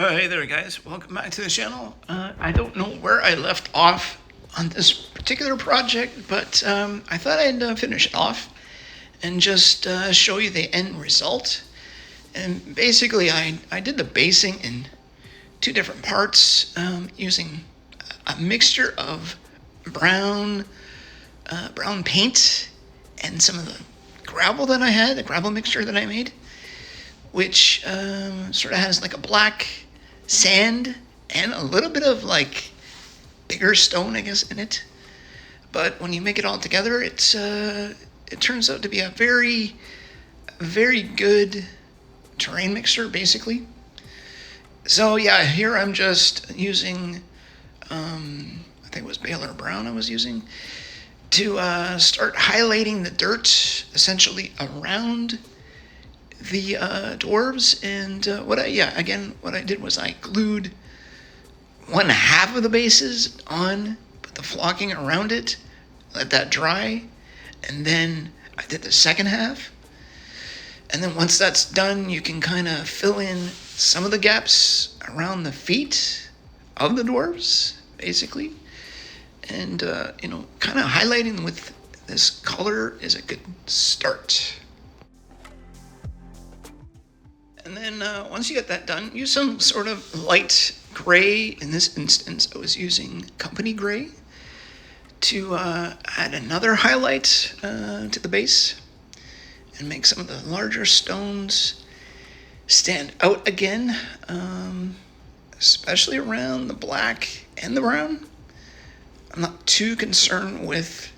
Hey there, guys. Welcome back to the channel. I don't know where I left off on this particular project, but I thought I'd finish it off and just show you the end result. And basically, I did the basing in two different parts using a mixture of brown paint and some of the gravel that I had, the gravel mixture that I made, which sort of has like a black sand and a little bit of like bigger stone, I guess, in it. But when you make it all together, it turns out to be a very, very good terrain mixer, basically. So yeah, here I'm just using, I think it was Baylor Brown I was using, to start highlighting the dirt essentially around the dwarves. And what I did was I glued one half of the bases on, put the flocking around it, let that dry, and then I did the second half. And then once that's done, you can kind of fill in some of the gaps around the feet of the dwarves, basically. And, kind of highlighting them with this color is a good start. And then once you get that done, use some sort of light gray. In this instance, I was using company gray to add another highlight to the base and make some of the larger stones stand out again, especially around the black and the brown. I'm not too concerned with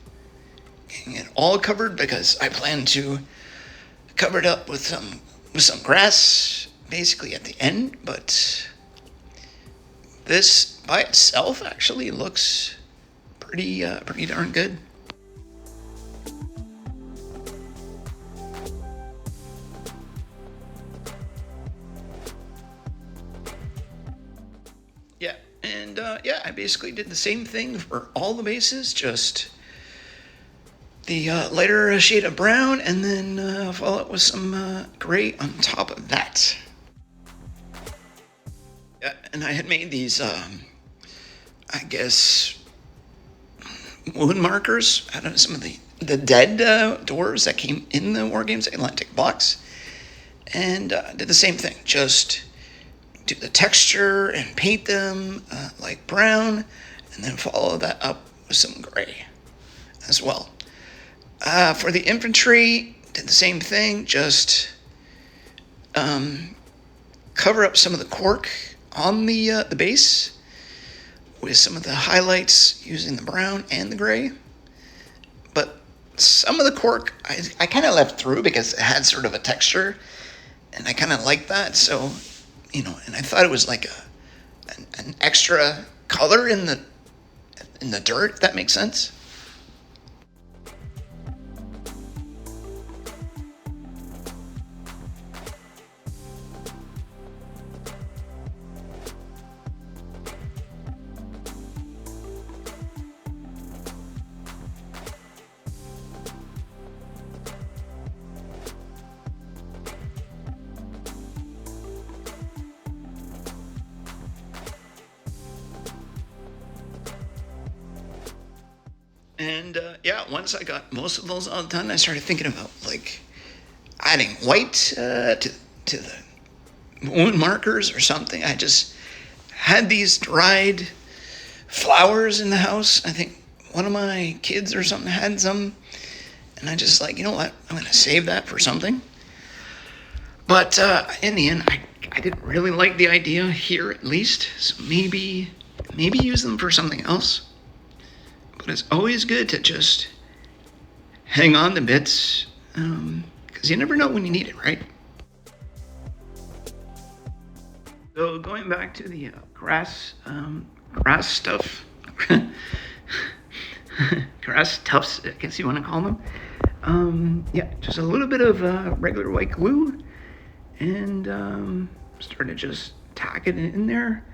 getting it all covered because I plan to cover it up with some grass basically at the end, but this by itself actually looks pretty darn good. Yeah, and I basically did the same thing for all the bases, just the lighter shade of brown, and then follow it with some gray on top of that. Yeah, and I had made these, I guess, wound markers out of some of the dead dwarves that came in the Wargames Atlantic box, and did the same thing, just do the texture and paint them like brown, and then follow that up with some gray as well. For the infantry, did the same thing, just cover up some of the cork on the base with some of the highlights using the brown and the gray. But some of the cork I kind of left through because it had sort of a texture, and I kind of liked that. So, and I thought it was like an extra color in the dirt, if that makes sense. And once I got most of those all done, I started thinking about like adding white to the wound markers or something. I just had these dried flowers in the house. I think one of my kids or something had some, and I just like, you know what, I'm gonna save that for something. But in the end, I didn't really like the idea here, at least. So maybe use them for something else. But it's always good to just hang on to bits, because you never know when you need it, right? So going back to the grass stuff, grass tufts, I guess you want to call them. Just a little bit of regular white glue, and started just tacking it in there.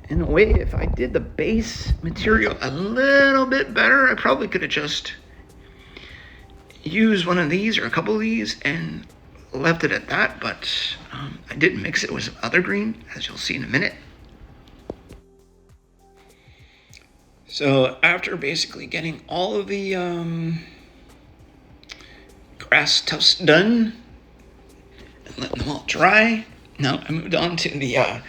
In a way, if I did the base material a little bit better, I probably could have just used one of these or a couple of these and left it at that, but I did mix it with some other green, as you'll see in a minute. So after basically getting all of the grass tufts done and letting them all dry, now I moved on to the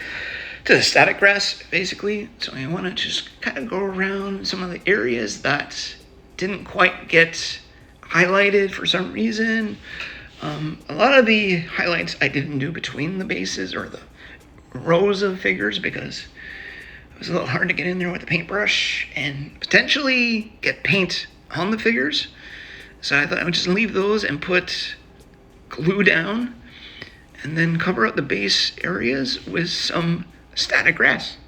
static grass, basically. So I want to just kind of go around some of the areas that didn't quite get highlighted for some reason. A lot of the highlights I didn't do between the bases or the rows of figures because it was a little hard to get in there with the paintbrush and potentially get paint on the figures. So I thought I would just leave those and put glue down and then cover up the base areas with some static grass.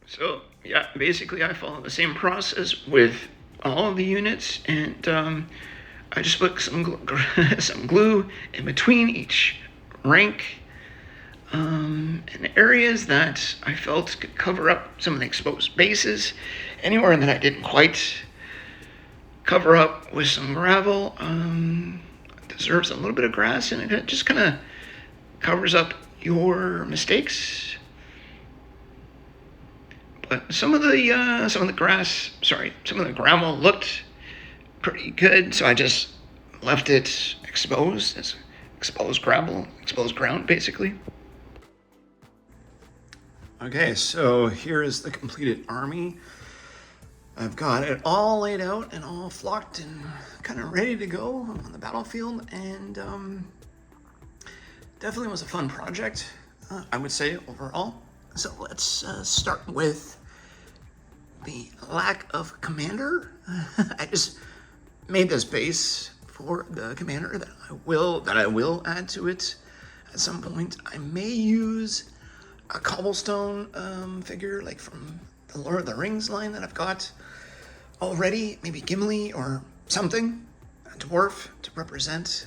So yeah, basically I follow the same process with all of the units, and I just put some glue in between each rank in areas that I felt could cover up some of the exposed bases. Anywhere that I didn't quite cover up with some gravel deserves a little bit of grass, and it just kind of covers up your mistakes. But some of the gravel looked pretty good, so I just left it exposed, as exposed gravel, exposed ground, basically. Okay, so here is the completed army. I've got it all laid out and all flocked and kind of ready to go on the battlefield, and definitely was a fun project, I would say, overall. So let's start with the lack of commander. I just made this base for the commander that I will add to it at some point. I may use a cobblestone figure, like from the Lord of the Rings line that I've got already, maybe Gimli or something, a dwarf to represent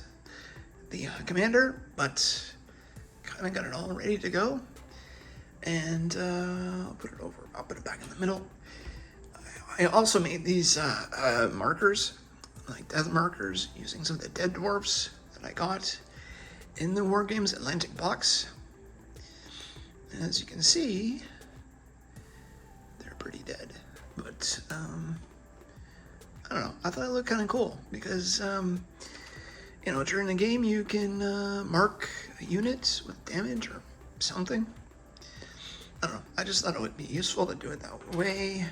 the commander, but kind of got it all ready to go. And I'll put it back in the middle. I also made these markers, like death markers, using some of the dead dwarfs that I got in the Wargames Atlantic box. As you can see, they're pretty dead, but I don't know, I thought it looked kind of cool because during the game you can mark a unit with damage or something. I don't know, I just thought it would be useful to do it that way.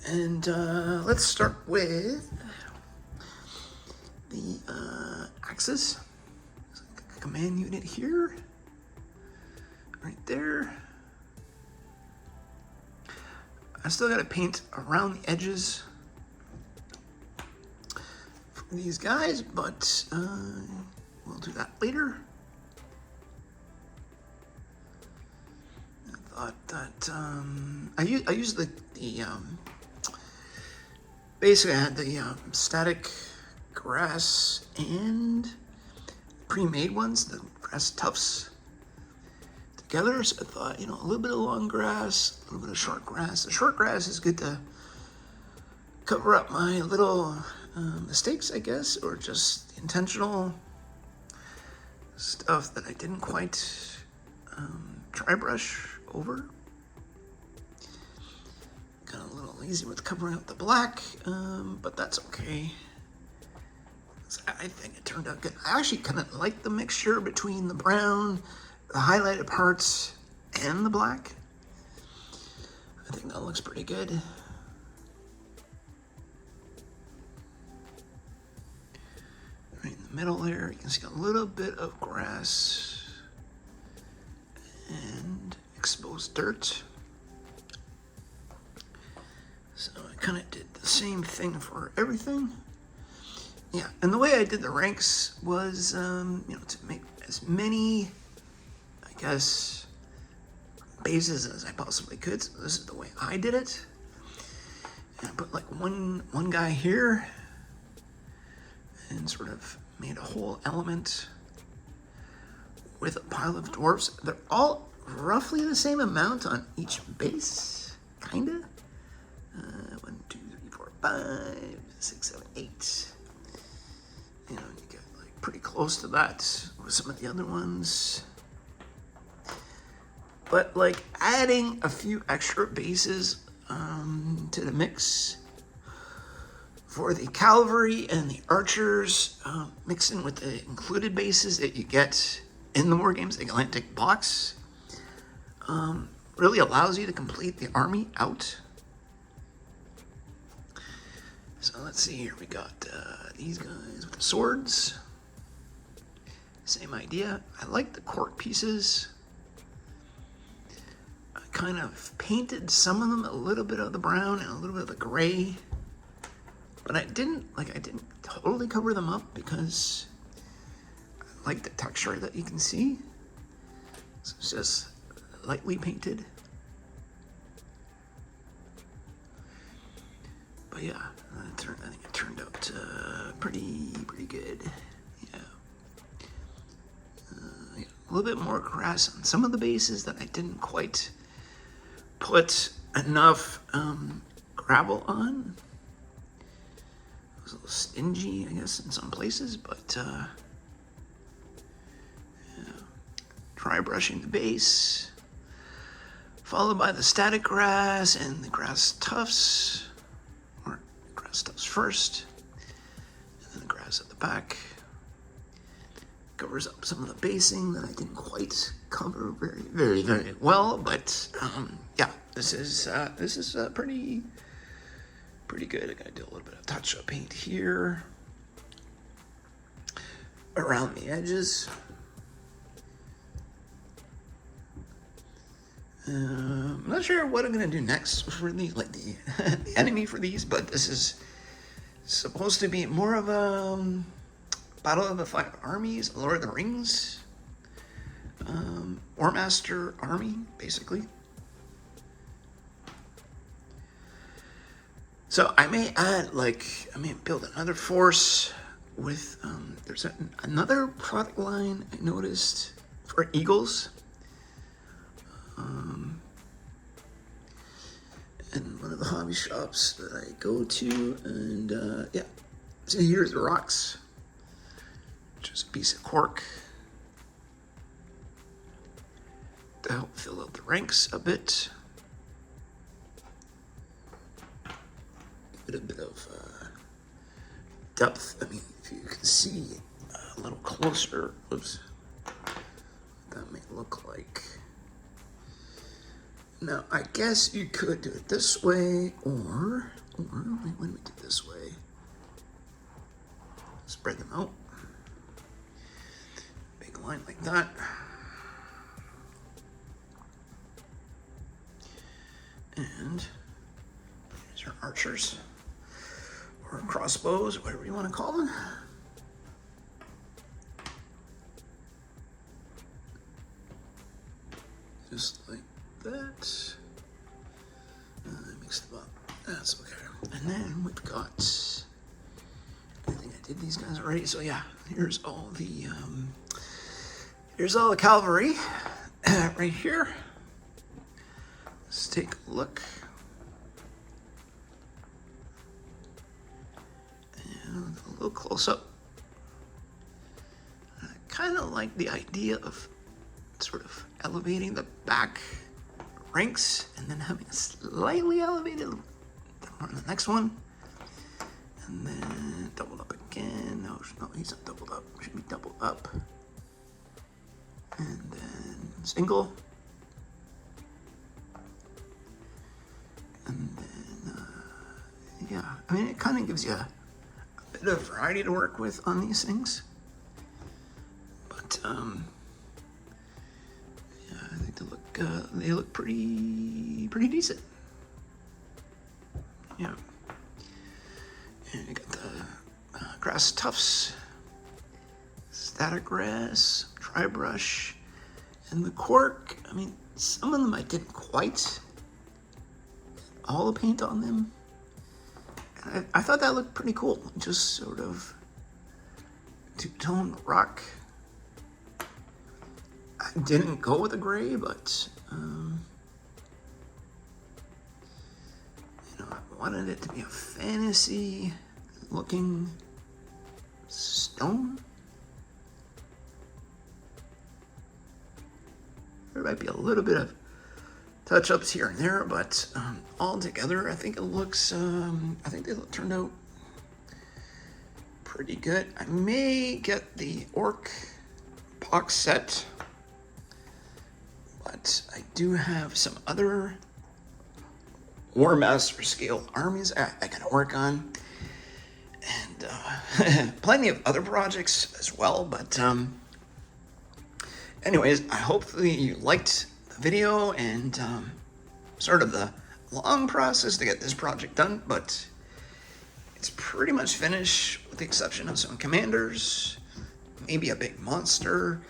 And let's start with the axis. A command unit here, right there. I still got to paint around the edges for these guys, but we'll do that later. I thought that I used the basically I had the static grass and pre-made ones, the grass tufts together. So I thought, a little bit of long grass, a little bit of short grass. The short grass is good to cover up my little mistakes, I guess, or just intentional stuff that I didn't quite dry brush over. Got a little lazy with covering up the black, but that's okay. I think it turned out good. I actually kind of like the mixture between the brown, the highlighted parts, and the black. I think that looks pretty good. Right in the middle there, you can see a little bit of grass and exposed dirt. So I kind of did the same thing for everything. Yeah, and the way I did the ranks was, to make as many, I guess, bases as I possibly could. So this is the way I did it. And I put like one guy here and sort of made a whole element with a pile of dwarfs. They're all roughly the same amount on each base, kinda. 1, 2, 3, 4, 5, 6, 7, 8. You know, you get like pretty close to that with some of the other ones. But like adding a few extra bases to the mix for the cavalry and the archers, mixing with the included bases that you get in the Wargames Atlantic box, really allows you to complete the army out. So let's see here. We got these guys with the swords. Same idea. I like the cork pieces. I kind of painted some of them a little bit of the brown and a little bit of the gray. But I didn't totally cover them up because I like the texture that you can see. So it's just lightly painted. But yeah, I think it turned out pretty good. Yeah. A little bit more grass on some of the bases that I didn't quite put enough gravel on. It was a little stingy, I guess, in some places, but yeah. Dry brushing the base, followed by the static grass and the grass tufts, or grass tufts first, and then the grass at the back. Covers up some of the basing that I didn't quite cover very well, but yeah, this is pretty good. I gotta do a little bit of touch-up paint here around the edges. I'm not sure what I'm gonna do next for the the enemy for these, but this is supposed to be more of a Battle of the Five Armies, Lord of the Rings, War Master army, basically. So I may build another force with, there's another product line I noticed for eagles. And one of the hobby shops that I go to, and yeah, so here's the rocks. Just a piece of cork to help fill out the ranks a bit. Give it a bit of depth. I mean, if you can see a little closer, oops, that may look like. Now, I guess you could do it this way, or when we do it this way, spread them out. Big line like that. And here's your archers, or crossbows, whatever you want to call them. Just like that. I mixed them up. That's okay. And then we've got, I think I did these guys already. So yeah, here's all the cavalry right here. Let's take a look. And a little close up. I kind of like the idea of sort of elevating the back ranks and then having a slightly elevated on the next one, and then doubled up again. No, he's not doubled up. Should be doubled up, and then single, and then yeah. I mean, it kind of gives you a bit of variety to work with on these things, but I think they look pretty decent. Yeah. And you got the grass tufts, static grass, dry brush, and the cork. I mean, some of them I didn't quite get all the paint on them. And I thought that looked pretty cool. Just sort of two-tone rock I didn't go with a gray, but you know, I wanted it to be a fantasy looking stone. There might be a little bit of touch-ups here and there, but all together, I think it looks. I think they turned out pretty good. I may get the orc box set, but I do have some other War Master scale armies I gotta work on, and plenty of other projects as well. But anyways, I hope that you liked the video and sort of the long process to get this project done, but it's pretty much finished with the exception of some commanders, maybe a big monster,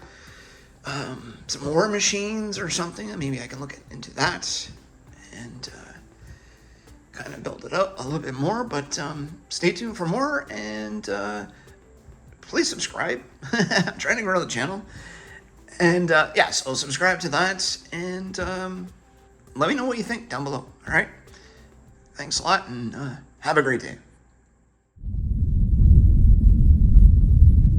some war machines or something. Maybe I can look into that and kind of build it up a little bit more, but stay tuned for more, and please subscribe. I'm trying to grow the channel. And yeah, so subscribe to that, and let me know what you think down below. All right, thanks a lot, and have a great day.